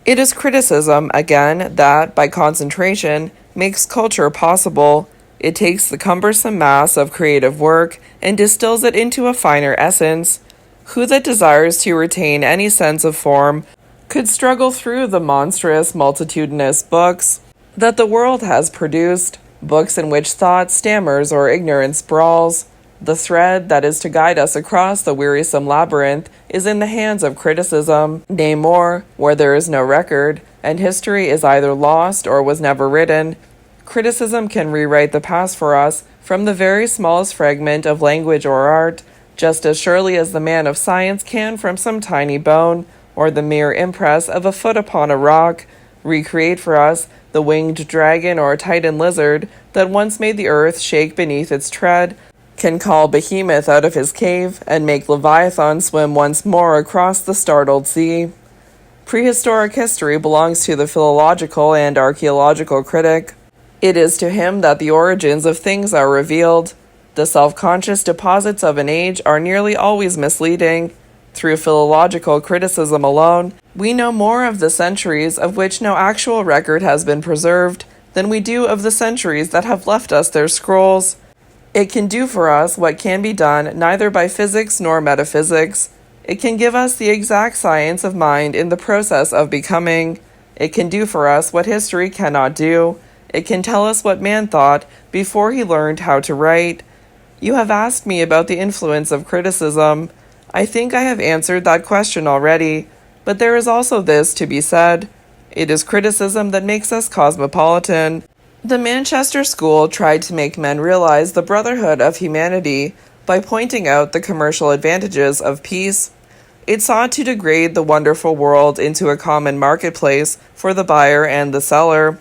It is criticism, again, that, by concentration, makes culture possible. It takes the cumbersome mass of creative work and distills it into a finer essence. Who that desires to retain any sense of form could struggle through the monstrous, multitudinous books that the world has produced, books in which thought stammers or ignorance brawls. The thread that is to guide us across the wearisome labyrinth is in the hands of criticism, nay more, where there is no record, and history is either lost or was never written. Criticism can rewrite the past for us from the very smallest fragment of language or art, just as surely as the man of science can from some tiny bone, or the mere impress of a foot upon a rock, recreate for us the winged dragon or titan lizard that once made the earth shake beneath its tread, can call Behemoth out of his cave, and make Leviathan swim once more across the startled sea. Prehistoric history belongs to the philological and archaeological critic. It is to him that the origins of things are revealed. The self-conscious deposits of an age are nearly always misleading. Through philological criticism alone, we know more of the centuries of which no actual record has been preserved than we do of the centuries that have left us their scrolls. It can do for us what can be done neither by physics nor metaphysics. It can give us the exact science of mind in the process of becoming. It can do for us what history cannot do. It can tell us what man thought before he learned how to write. You have asked me about the influence of criticism. I think I have answered that question already, but there is also this to be said. It is criticism that makes us cosmopolitan. The Manchester School tried to make men realize the brotherhood of humanity by pointing out the commercial advantages of peace. It sought to degrade the wonderful world into a common marketplace for the buyer and the seller.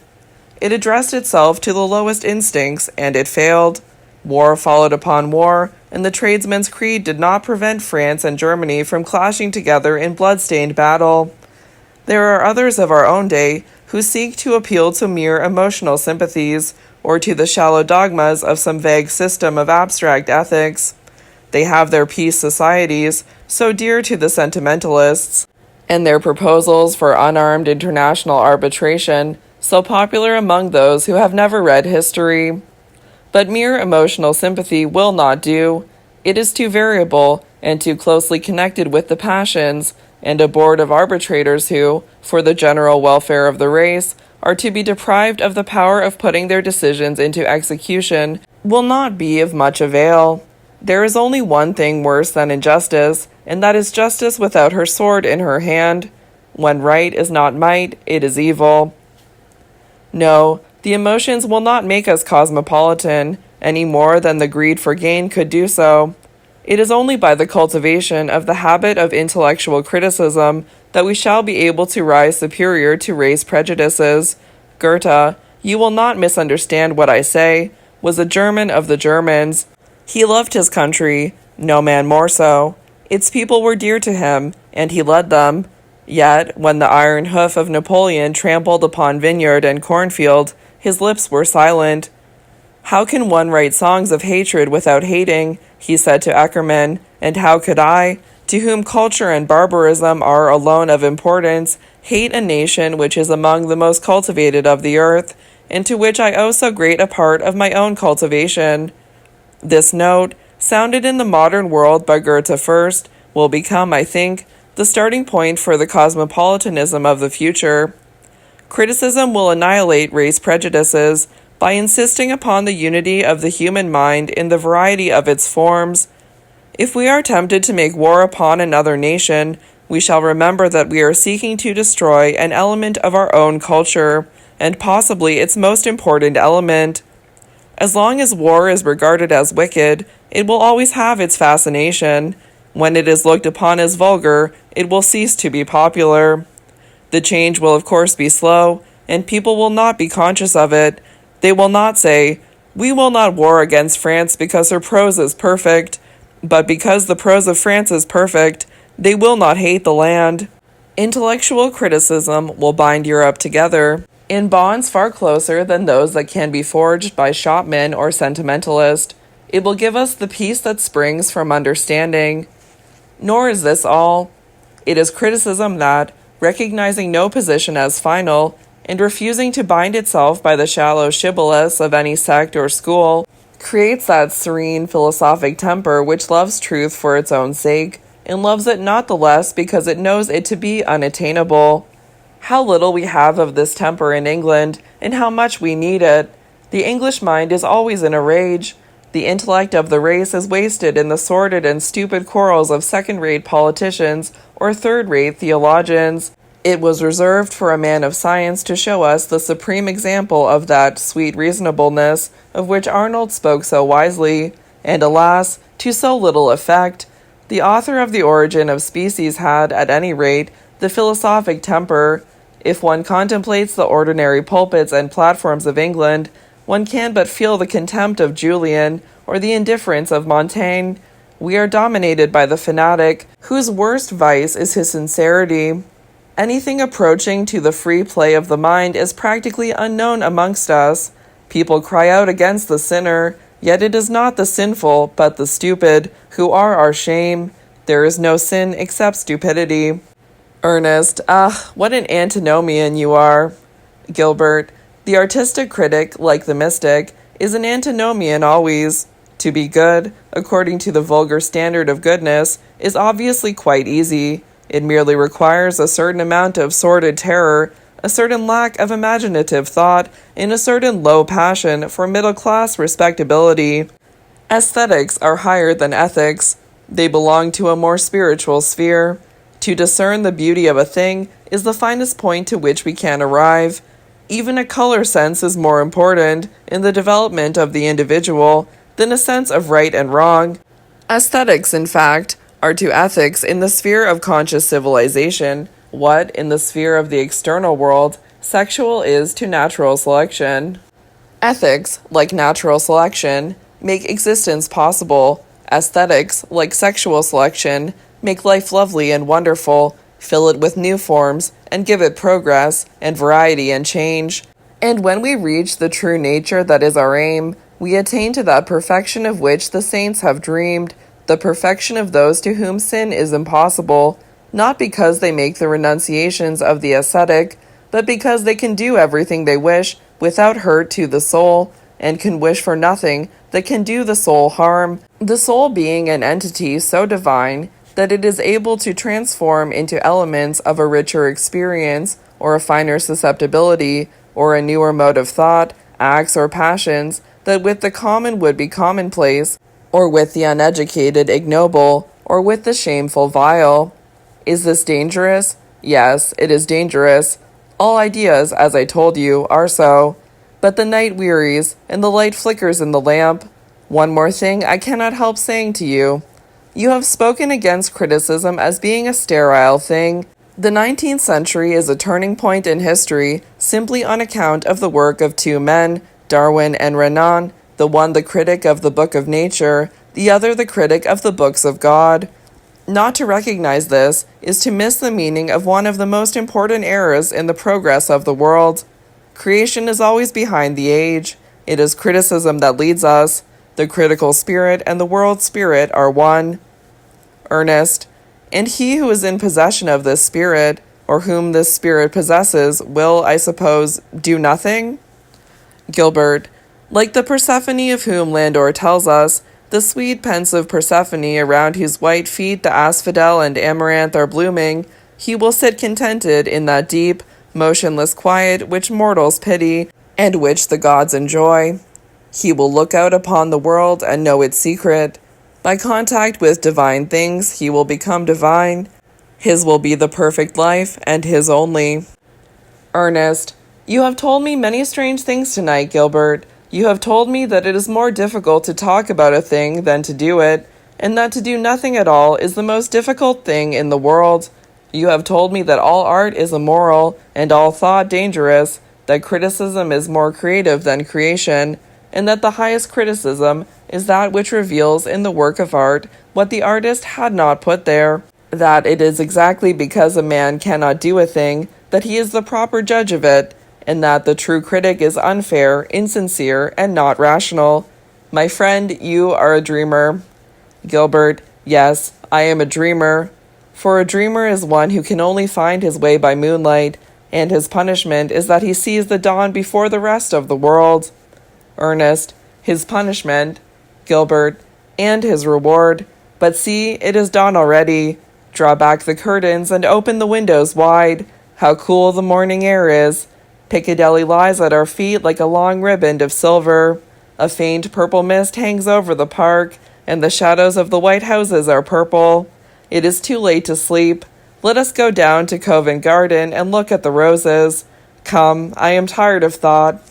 It addressed itself to the lowest instincts, and it failed. War followed upon war, and the tradesman's creed did not prevent France and Germany from clashing together in blood-stained battle. There are others of our own day who seek to appeal to mere emotional sympathies or to the shallow dogmas of some vague system of abstract ethics. They have their peace societies, so dear to the sentimentalists, and their proposals for unarmed international arbitration, so popular among those who have never read history. But mere emotional sympathy will not do. It is too variable and too closely connected with the passions, and a board of arbitrators who, for the general welfare of the race, are to be deprived of the power of putting their decisions into execution will not be of much avail. There is only one thing worse than injustice, and that is justice without her sword in her hand. When right is not might, it is evil. No, the emotions will not make us cosmopolitan, any more than the greed for gain could do so. It is only by the cultivation of the habit of intellectual criticism that we shall be able to rise superior to race prejudices. Goethe, you will not misunderstand what I say, was a German of the Germans. He loved his country, no man more so. Its people were dear to him, and he led them. Yet, when the iron hoof of Napoleon trampled upon vineyard and cornfield, his lips were silent. How can one write songs of hatred without hating, he said to Eckermann, and how could I, to whom culture and barbarism are alone of importance, hate a nation which is among the most cultivated of the earth, and to which I owe so great a part of my own cultivation? This note, sounded in the modern world by Goethe first, will become, I think, the starting point for the cosmopolitanism of the future. Criticism will annihilate race prejudices by insisting upon the unity of the human mind in the variety of its forms. If we are tempted to make war upon another nation, we shall remember that we are seeking to destroy an element of our own culture, and possibly its most important element. As long as war is regarded as wicked, it will always have its fascination. When it is looked upon as vulgar, it will cease to be popular. The change will of course be slow, and people will not be conscious of it. They will not say, "We will not war against France because her prose is perfect," but because the prose of France is perfect, they will not hate the land. Intellectual criticism will bind Europe together in bonds far closer than those that can be forged by shopman or sentimentalist. It will give us the peace that springs from understanding. Nor is this all. It is criticism that, recognizing no position as final, and refusing to bind itself by the shallow shibboleths of any sect or school, creates that serene philosophic temper which loves truth for its own sake, and loves it not the less because it knows it to be unattainable. How little we have of this temper in England, and how much we need it. The English mind is always in a rage. The intellect of the race is wasted in the sordid and stupid quarrels of second-rate politicians or third-rate theologians. It was reserved for a man of science to show us the supreme example of that sweet reasonableness of which Arnold spoke so wisely, and alas, to so little effect. The author of The Origin of Species had, at any rate, the philosophic temper. If one contemplates the ordinary pulpits and platforms of England, one can but feel the contempt of Julian or the indifference of Montaigne. We are dominated by the fanatic, whose worst vice is his sincerity. Anything approaching to the free play of the mind is practically unknown amongst us. People cry out against the sinner, yet it is not the sinful, but the stupid, who are our shame. There is no sin except stupidity. Ernest, what an antinomian you are. Gilbert, the artistic critic, like the mystic, is an antinomian always. To be good, according to the vulgar standard of goodness, is obviously quite easy. It merely requires a certain amount of sordid terror, a certain lack of imaginative thought, and a certain low passion for middle-class respectability. Aesthetics are higher than ethics. They belong to a more spiritual sphere. To discern the beauty of a thing is the finest point to which we can arrive. Even a color sense is more important in the development of the individual than a sense of right and wrong. Aesthetics, in fact, are to ethics in the sphere of conscious civilization what, in the sphere of the external world, sexual is to natural selection. Ethics, like natural selection, make existence possible. Aesthetics, like sexual selection, make life lovely and wonderful, fill it with new forms, and give it progress, and variety and change. And when we reach the true nature that is our aim, we attain to that perfection of which the saints have dreamed, the perfection of those to whom sin is impossible, not because they make the renunciations of the ascetic, but because they can do everything they wish without hurt to the soul, and can wish for nothing that can do the soul harm, the soul being an entity so divine that it is able to transform into elements of a richer experience, or a finer susceptibility, or a newer mode of thought, acts or passions, that with the common would be commonplace, or with the uneducated ignoble, or with the shameful vile. Is this dangerous? Yes, it is dangerous. All ideas, as I told you, are so. But the night wearies, and the light flickers in the lamp. One more thing I cannot help saying to you. You have spoken against criticism as being a sterile thing. The 19th century is a turning point in history simply on account of the work of two men, Darwin and Renan, the one the critic of the Book of Nature, the other the critic of the books of God. Not to recognize this is to miss the meaning of one of the most important errors in the progress of the world. Creation is always behind the age. It is criticism that leads us. The critical spirit and the world spirit are one. Ernest, and he who is in possession of this spirit, or whom this spirit possesses, will, I suppose, do nothing? Gilbert, like the Persephone of whom Landor tells us, the sweet pensive Persephone around whose white feet the asphodel and amaranth are blooming, he will sit contented in that deep, motionless quiet which mortals pity, and which the gods enjoy. He will look out upon the world and know its secret. By contact with divine things, he will become divine. His will be the perfect life, and his only. Ernest, you have told me many strange things tonight, Gilbert. You have told me that it is more difficult to talk about a thing than to do it, and that to do nothing at all is the most difficult thing in the world. You have told me that all art is immoral, and all thought dangerous, that criticism is more creative than creation, and that the highest criticism is that which reveals in the work of art what the artist had not put there, that it is exactly because a man cannot do a thing that he is the proper judge of it, and that the true critic is unfair, insincere, and not rational. My friend, you are a dreamer. Gilbert, yes, I am a dreamer. For a dreamer is one who can only find his way by moonlight, and his punishment is that he sees the dawn before the rest of the world. Ernest, his punishment, Gilbert, and his reward. But see, it is dawn already. Draw back the curtains and open the windows wide. How cool the morning air is. Piccadilly lies at our feet like a long riband of silver. A faint purple mist hangs over the park, and the shadows of the white houses are purple. It is too late to sleep. Let us go down to Covent Garden and look at the roses. Come, I am tired of thought.